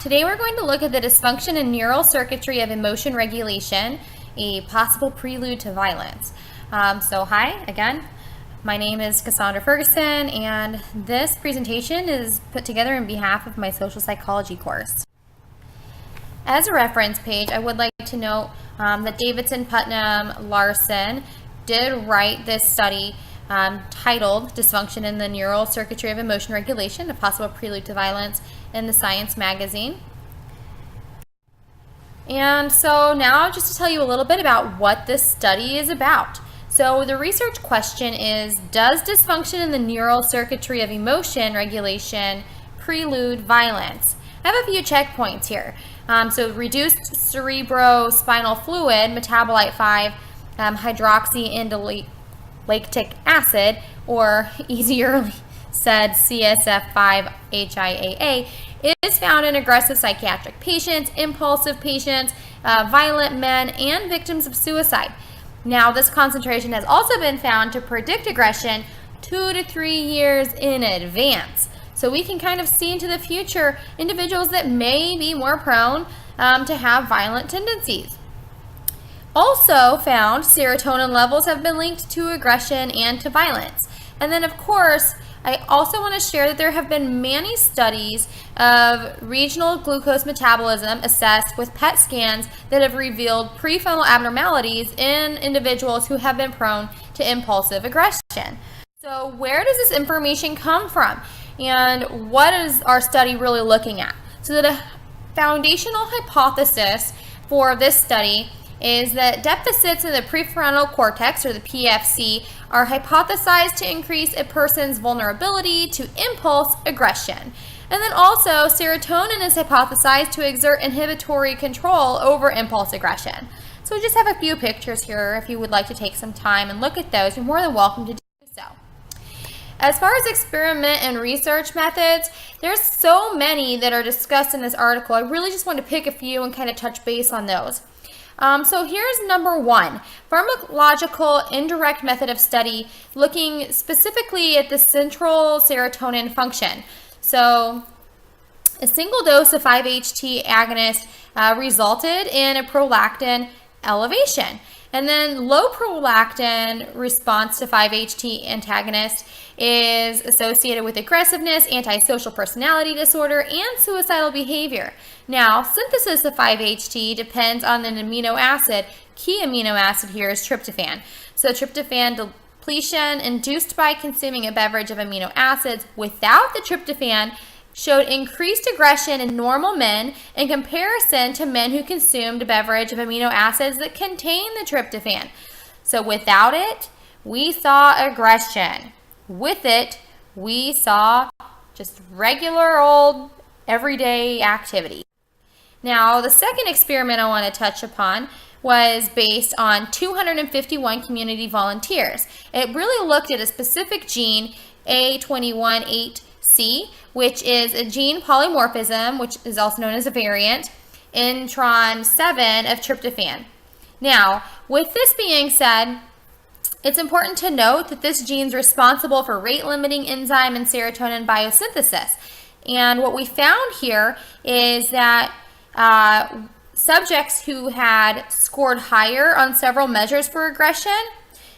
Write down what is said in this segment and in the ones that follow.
Today we're going to look at the dysfunction and neural circuitry of emotion regulation, a possible prelude to violence. Hi again, my name is Cassandra Ferguson, and this presentation is put together in behalf of my social psychology course. As a reference page, I would like to note that Davidson, Putnam, Larson did write this study titled Dysfunction in the Neural Circuitry of Emotion Regulation, a Possible Prelude to Violence, in the Science magazine. And so now just to tell you a little bit about what this study is about. So the research question is, does dysfunction in the neural circuitry of emotion regulation prelude violence? I have a few checkpoints here. So reduced cerebrospinal fluid, metabolite 5, hydroxyindoleic acid, or easier said CSF5-HIAA, is found in aggressive psychiatric patients, impulsive patients, violent men, and victims of suicide. Now, this concentration has also been found to predict aggression 2 to 3 years in advance. So we can kind of see into the future individuals that may be more prone to have violent tendencies. Also found serotonin levels have been linked to aggression and to violence. And then, of course, I also want to share that there have been many studies of regional glucose metabolism assessed with PET scans that have revealed prefrontal abnormalities in individuals who have been prone to impulsive aggression. So where does this information come from? And what is our study really looking at? So the foundational hypothesis for this study is that deficits in the prefrontal cortex, or the PFC, are hypothesized to increase a person's vulnerability to impulse aggression. And then also, serotonin is hypothesized to exert inhibitory control over impulse aggression. So we just have a few pictures here. If you would like to take some time and look at those, you're more than welcome to do so. As far as experiment and research methods, there's so many that are discussed in this article. I really just want to pick a few and kind of touch base on those. So here's number 1, pharmacological indirect method of study looking specifically at the central serotonin function. So a single dose of 5-HT agonist resulted in a prolactin elevation. And then low prolactin response to 5-HT antagonist is associated with aggressiveness, antisocial personality disorder, and suicidal behavior. Now, synthesis of 5-HT depends on an amino acid. Key amino acid here is tryptophan. So tryptophan depletion induced by consuming a beverage of amino acids without the tryptophan showed increased aggression in normal men in comparison to men who consumed a beverage of amino acids that contain the tryptophan. So without it, we saw aggression. With it, we saw just regular old everyday activity. Now, the second experiment I want to touch upon was based on 251 community volunteers. It really looked at a specific gene, A218C, which is a gene polymorphism, which is also known as a variant, intron 7 of tryptophan. Now, with this being said, it's important to note that this gene is responsible for rate-limiting enzyme and serotonin biosynthesis. And what we found here is that subjects who had scored higher on several measures for aggression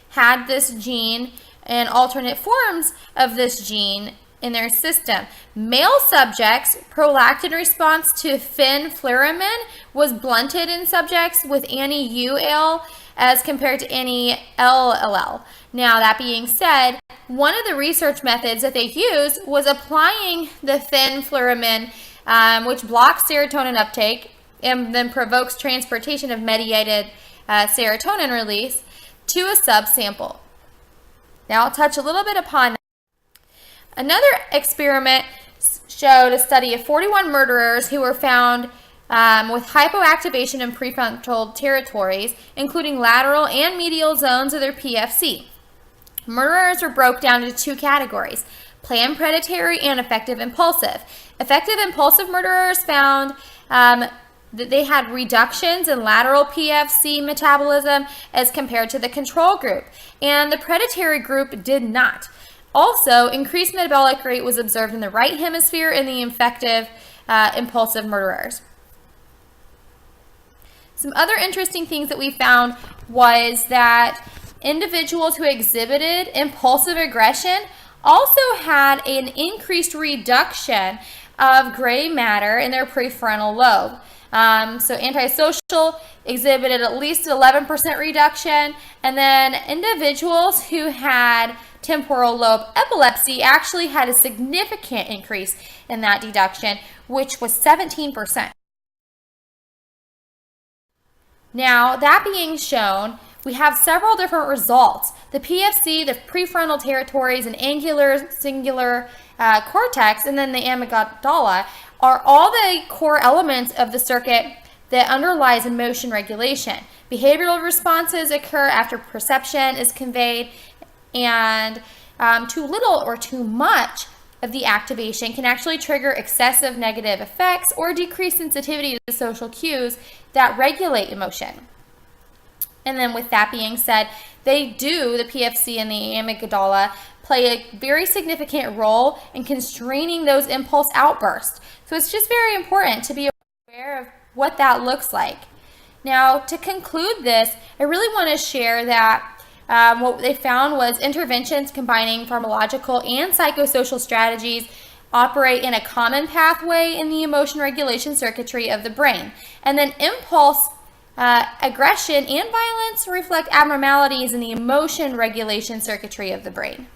had this gene and alternate forms of this gene in their system. Male subjects' prolactin response to fenfluramine was blunted in subjects with anti-U allele as compared to anti-L allele. Now, that being said, one of the research methods that they used was applying the fenfluramine, which blocks serotonin uptake and then provokes transportation of mediated serotonin release, to a subsample. Now, I'll touch a little bit upon that. Another experiment showed a study of 41 murderers who were found with hypoactivation in prefrontal territories, including lateral and medial zones of their PFC. Murderers were broke down into 2 categories: planned predatory and effective impulsive. Effective impulsive murderers found that they had reductions in lateral PFC metabolism as compared to the control group, and the predatory group did not. Also, increased metabolic rate was observed in the right hemisphere in the effective impulsive murderers. Some other interesting things that we found was that individuals who exhibited impulsive aggression also had an increased reduction of gray matter in their prefrontal lobe. So antisocial exhibited at least 11% reduction, and then individuals who had temporal lobe epilepsy actually had a significant increase in that deduction, which was 17%. Now, that being shown, we have several different results. The PFC, the prefrontal territories, and angular cingulate cortex, and then the amygdala are all the core elements of the circuit that underlies emotion regulation. Behavioral responses occur after perception is conveyed, and too little or too much of the activation can actually trigger excessive negative effects or decrease sensitivity to social cues that regulate emotion. And then with that being said, the PFC and the amygdala play a very significant role in constraining those impulse outbursts. So it's just very important to be aware of what that looks like. Now, to conclude this, I really want to share that what they found was interventions combining pharmacological and psychosocial strategies operate in a common pathway in the emotion regulation circuitry of the brain. And then impulse aggression and violence reflect abnormalities in the emotion regulation circuitry of the brain.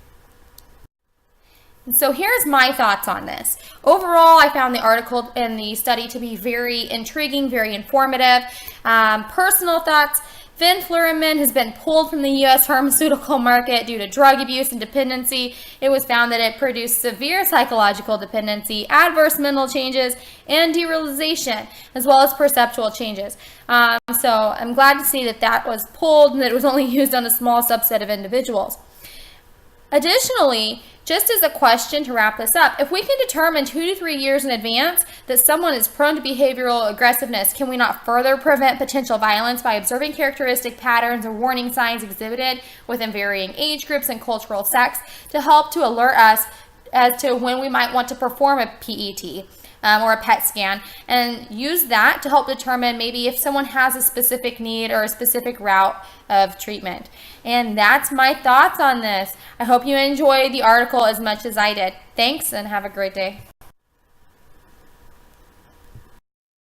And so here's my thoughts on this. Overall, I found the article and the study to be very intriguing, very informative. Personal thoughts: fenfluramine has been pulled from the U.S. pharmaceutical market due to drug abuse and dependency. It was found that it produced severe psychological dependency, adverse mental changes, and derealization, as well as perceptual changes. So I'm glad to see that that was pulled and that it was only used on a small subset of individuals. Additionally, just as a question to wrap this up, if we can determine 2 to 3 years in advance that someone is prone to behavioral aggressiveness, can we not further prevent potential violence by observing characteristic patterns or warning signs exhibited within varying age groups and cultural sects to help to alert us as to when we might want to perform a PET or a PET scan, and use that to help determine maybe if someone has a specific need or a specific route of treatment. And that's my thoughts on this. I hope you enjoyed the article as much as I did. Thanks, and have a great day.